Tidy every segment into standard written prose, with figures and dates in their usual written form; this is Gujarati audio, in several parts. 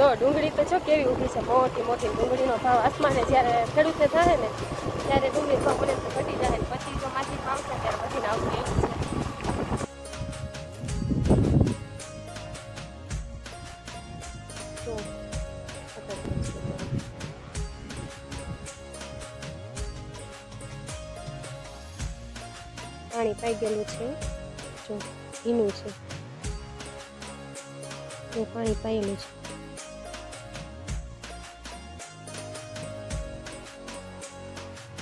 જો ડુંગળી તો જો કેવી ઊભી છે, મોટી મોટી ડુંગળીનો ભાવ આસમાને જ્યારે ખેડૂતને થાય ને ત્યારે ડુંગળી ભાવ મને તો ઘટી જાય, પછી જો માછી આવશે ત્યારે પછી આવશે એવું છે. પાણી પાઈ ગયેલું છે, જો ભીનું છે, જો પાણી પાયેલું છે.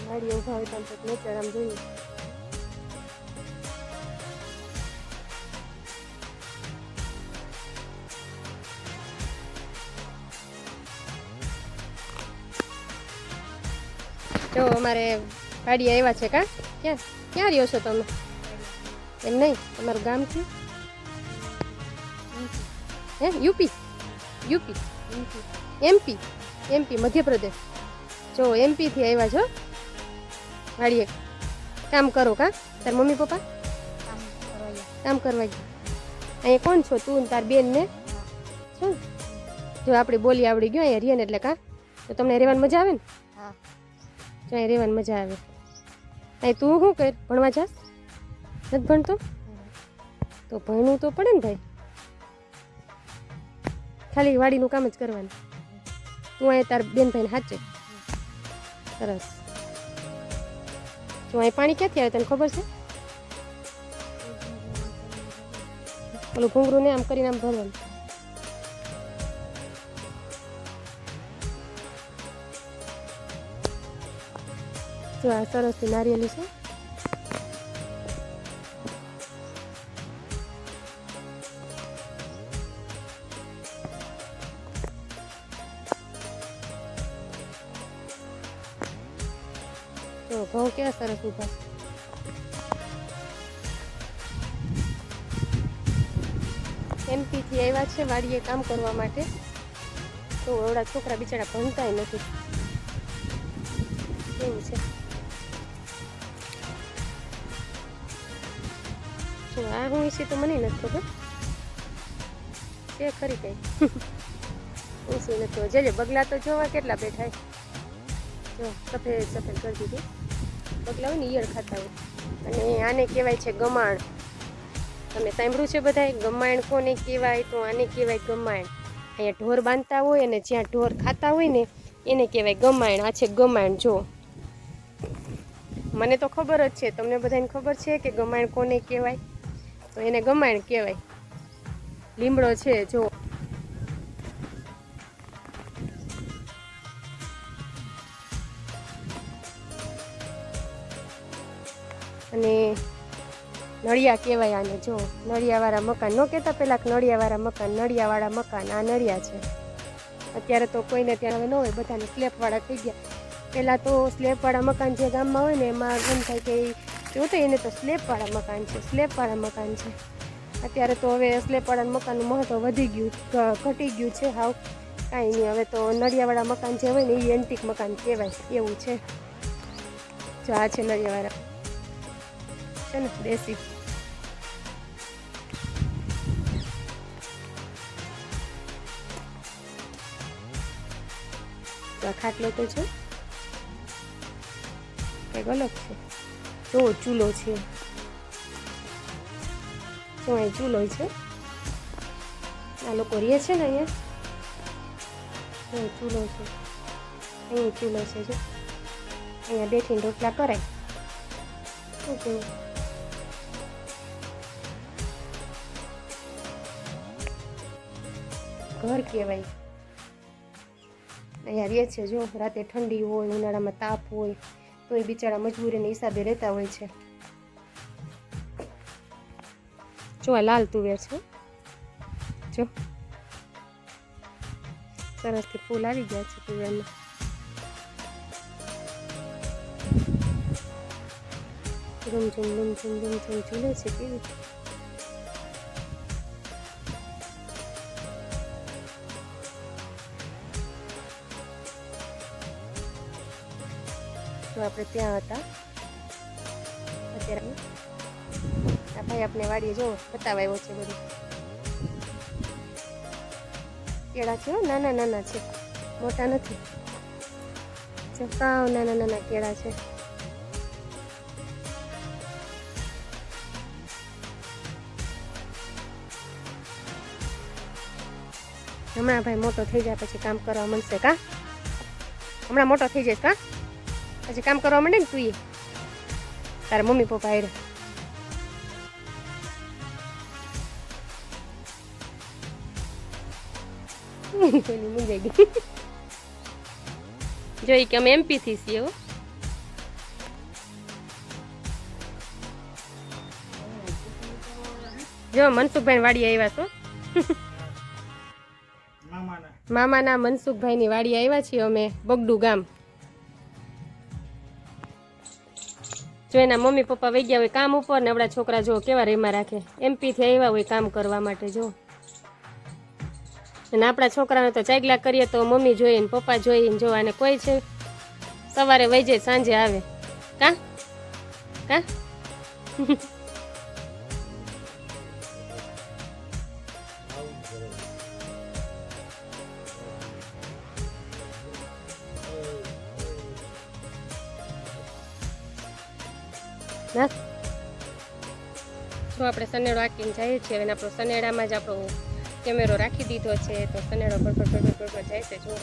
ગાડીઓ ઉભા હોય તો નેચર આમ જોયું. જો અમારે ગાડી આવ્યા છે. કા ક્યાં ક્યાં રહ્યો છો તમે? એમ નહીં, તમારું ગામ છે હે? UP UP MP MP Madhya Pradesh. જો એમપીથી આવ્યા છો વાડીએ કામ કરો. કા તાર મમ્મી પપ્પા કામ કરવા ગયા? અહીંયા કોણ છો તું તાર બેન ને? શું જો આપણી બોલી આવડી ગયો અહીંયા રહીએ ને એટલે. કા તો તમને રહેવાની મજા આવે ને? જો અહીં રહેવાની મજા આવે. અહીં તું શું કર ભણવા જાસ? નથી ભણતો તો ભણવું તો પડે ને ભાઈ. ખાલી વાડીનું કામ જ કરવાનું. તું અહીંયા તાર બેન ભાઈને સાચે સરસ. જો અહીં પાણી ક્યાંથી આવે તને ખબર છે? પેલું ઘૂંઘરું ને આમ કરીને આમ ભરવાનું. જો આ સરસથી નારિયેલી છે. જો ઘઉં કેવા સરસ ઊભા. એમપીથી આવ્યા છે વાડીએ કામ કરવા માટે. તો એવડા છોકરા બિચારા ભણતા નથી. એવું છે. જો આ હું વિશે તો મને નથી ખબર છે ખરી કઈ. હું શું નથી જજે. બગલા તો જોવા કેટલા બેઠા. જો સફેદ સફેદ કરી દીધું. બગલા હોય ને ઈયળ ખાતા હોય. અને આને કહેવાય છે ગમાણ. તમે સાંભળ્યું છે બધાએ ગમાણ કોને કહેવાય? તો આને કહેવાય ગમાણ. અહીંયા ઢોર બાંધતા હોય અને જ્યાં ઢોર ખાતા હોય ને એને કહેવાય ગમાણ. આ છે ગમાણ. જો મને તો ખબર જ છે, તમને બધાને ખબર છે કે ગમાણ કોને કહેવાય? તો એને ગમાણ કહેવાય. લીમડો છે જો. અને નળિયા કહેવાય આને. જો નળિયાવાળા મકાન ન કહેતા પહેલાં નળિયાવાળા મકાન, નળિયાવાળા મકાન. આ નળિયા છે. અત્યારે તો કોઈને ત્યાં હવે ન હોય, બધાને સ્લેબવાળા થઈ ગયા. પહેલાં તો સ્લેબવાળા મકાન જે ગામમાં હોય ને એમાં એમ થાય કે જો તો એને તો સ્લેબવાળા મકાન છે, સ્લેબવાળા મકાન છે. અત્યારે તો હવે સ્લેબવાળા મકાનનું મહત્ત્વ વધી ગયું, ઘટી ગયું છે હાવ. કાંઈ નહીં. હવે તો નળિયાવાળા મકાન જે હોય ને એ એન્ટિક મકાન કહેવાય એવું છે. જો આ છે નળિયાવાળા છે ને દેશી. તો આ ખાટલો તો છે કંઈક અલગ છે. જો ચૂલો છે. જો અહીં ચૂલો છે. આ લોકો રહે છે ને અહીંયા. ચૂલો છે. અહીં ચૂલો છે. જો અહીંયા બેઠીને રોટલા કરાય. શું કહ્યું? ઘર કહેવાય. અહીંયા રહે છે. જો રાતે ઠંડી હોય, ઉનાળામાં તાપ હોય તો એ બિચારા મજબૂરીના હિસાબે રહેતા હોય છે. જો આ લાલ તુવેર છે. જો સરસથી ફૂલ આવી ગયા છે તુવેરમાં. રૂમઝૂમ રૂમઝૂમ રૂમઝૂમ ઝૂલે છે કેવી. તો આપણે ત્યાં હતા. અત્યારે આ ભાઈ આપણે વાડીએ જો બતાવા આવ્યો છે બધું. કેળા છે હો, નાના નાના છે, મોટા નથી. જો સાવ નાના નાના કેળા છે. હમણાં ભાઈ મોટો થઈ જાય પછી કામ કરવા મળશે કા? હમણાં મોટો થઈ જઈશ કા? પછી કામ કરવા માંડે ને તું તારા મમ્મી પપ્પા હારે. મૂંઝાઈ ગઈ. જોઈ કે અમે એમપી થી છીએ હો. જો મનસુખભાઈ વાડી આવ્યા છો. મામાના મનસુખભાઈની વાડી આવ્યા છીએ અમે, બગડું ગામ. જો એના મમ્મી પપ્પા વહી ગયા હોય કામ ઉપર ને આપણા છોકરા જો કેવા રેમાં રાખે, એમપી થી આવ્યા હોય કામ કરવા માટે. જો અને આપણા છોકરાને તો ચાગલા કરીએ તો મમ્મી જોઈએ ને પપ્પા જોઈએ ને જો, અને કોઈ છે સવારે વહી જાય સાંજે આવે કા કા. જો આપણે સનેડો આંકીને જઈએ છીએ અને આપણો સનેડામાં જ આપણો કેમેરો રાખી દીધો છે, તો સનેડો બળબડ જાય છે. જો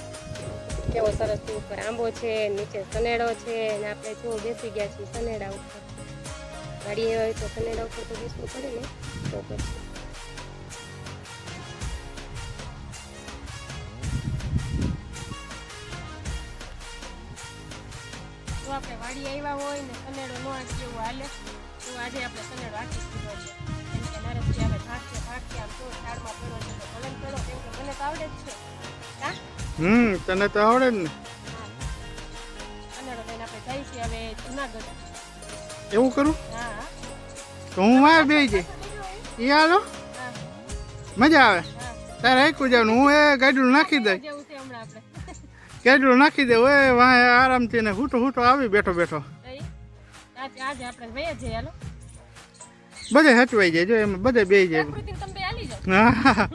કેવો સરસ ઉપર આંબો છે, નીચે સનેડો છે, અને આપણે જો બેસી ગયા છીએ સનેડા ઉપર. ગાડી હોય તો સનેડા ઉપર તો બેસવું પડે ને, તો પછી જો આપણે વાડી આવ્યા હોય ને સનેડો ન આંકી એવું હાલે, તો આજે આપણે સનેડો આંકી દીધો છે. કેમ કે નરેશજી આવે ભાગશે આમ તો ઝાડમાં પડ્યો છે તો ભલે પડો, કેમ કે મને તો આવડે જ છે હા. તને તો આવડે જ ને. સનેડો લઈને આપણે જઈએ છીએ હવે જુનાગઢ. એવું કરું? હા તો હું વાય બેસી જાય એ હાલો, હા મજા આવે. હા તારે એકું જવાનું, હું એ ગાડું નાખી દઈ, જેવું છે હમણાં આપણે. ગાડું નાખી દે ઓય વાય આરામથી ને હૂટો આવી બેઠો બેઠો. આજે આપણે વયા જઈએ હાલો. બધે હચવાઈ જાય, જો એમાં બધે બેસી જાય. પ્રકૃતિ તમે બે હાલી જાઓ. હા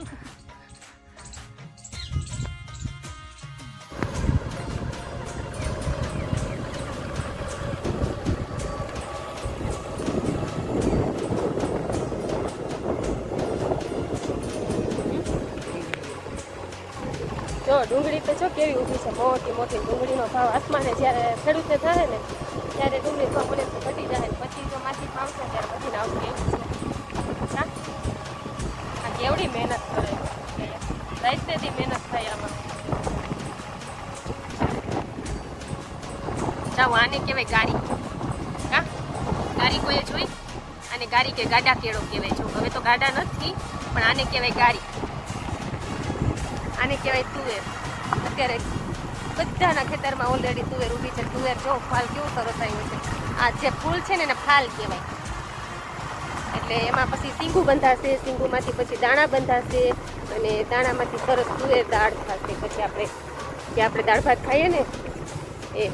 જો ડુંગળી તો જો કેવી ઊભી છે, મોટી મોટી ડુંગળીનો ભાવ આસમાને જ્યારે ખેડૂતે થાય ને ત્યારે ડુંગળી ભાવ મને તો ઘટી જાય, પછી જો માછી ભાવશે ત્યારે બધીને આવશે એવું છે. આ કેવડી મહેનત કરે, રાતેથી મહેનત થાય આમાં. જાઓ આને કહેવાય ગાડી કા? ગાડી કોઈએ જોઈ? આને ગાડી કે ગાડા કેળો કહેવાય. જો હવે તો ગાડા નથી પણ આને કહેવાય ગાડી. આને કહેવાય તુવેર. અત્યારે બધાના ખેતરમાં ઓલરેડી તુવેર ઊભી છે. તુવેર જો ફાલ કેવું સરસ આવ્યું છે. આ જે ફૂલ છે ને એને ફાલ કહેવાય. એટલે એમાં પછી સીંગું બંધાશે, સીંગુમાંથી પછી દાણા બંધાશે, અને દાણામાંથી સરસ તુવેર દાળ થશે. પછી આપણે જે આપણે દાળ ભાત ખાઈએ ને એ